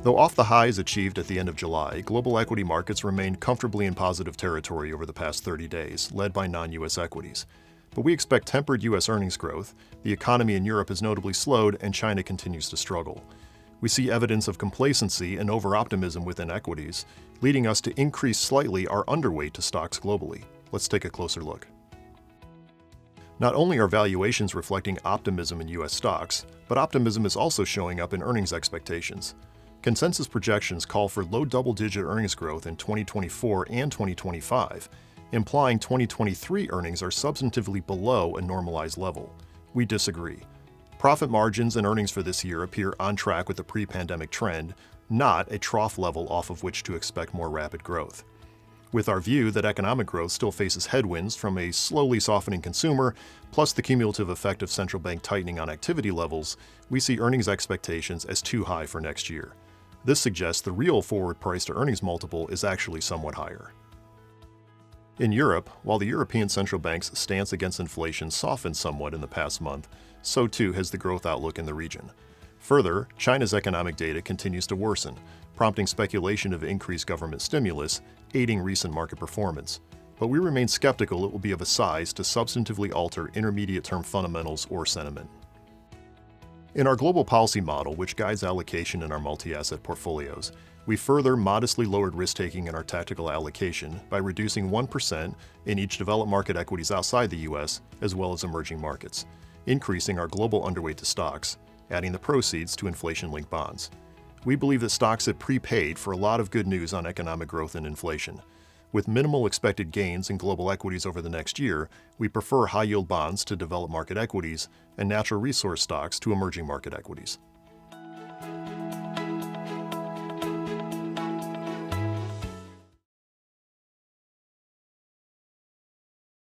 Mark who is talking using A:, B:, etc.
A: Though off the highs achieved at the end of July, global equity markets remained comfortably in positive territory over the past 30 days, led by non-U.S. equities. But we expect tempered U.S. earnings growth, the economy in Europe has notably slowed, and China continues to struggle. We see evidence of complacency and over-optimism within equities, leading us to increase slightly our underweight to stocks globally. Let's take a closer look. Not only are valuations reflecting optimism in U.S. stocks, but optimism is also showing up in earnings expectations. Consensus projections call for low double-digit earnings growth in 2024 and 2025, implying 2023 earnings are substantively below a normalized level. We disagree. Profit margins and earnings for this year appear on track with the pre-pandemic trend, not a trough level off of which to expect more rapid growth. With our view that economic growth still faces headwinds from a slowly softening consumer, plus the cumulative effect of central bank tightening on activity levels, we see earnings expectations as too high for next year. This suggests the real forward price-to-earnings multiple is actually somewhat higher. In Europe, while the European Central Bank's stance against inflation softened somewhat in the past month, so too has the growth outlook in the region. Further, China's economic data continues to worsen, prompting speculation of increased government stimulus, aiding recent market performance. But we remain skeptical it will be of a size to substantively alter intermediate-term fundamentals or sentiment. In our global policy model, which guides allocation in our multi-asset portfolios, we further modestly lowered risk-taking in our tactical allocation by reducing 1% in each developed market equities outside the U.S., as well as emerging markets, increasing our global underweight to stocks, adding the proceeds to inflation-linked bonds. We believe that stocks have prepaid for a lot of good news on economic growth and inflation. With minimal expected gains in global equities over the next year, we prefer high-yield bonds to developed market equities and natural resource stocks to emerging market equities.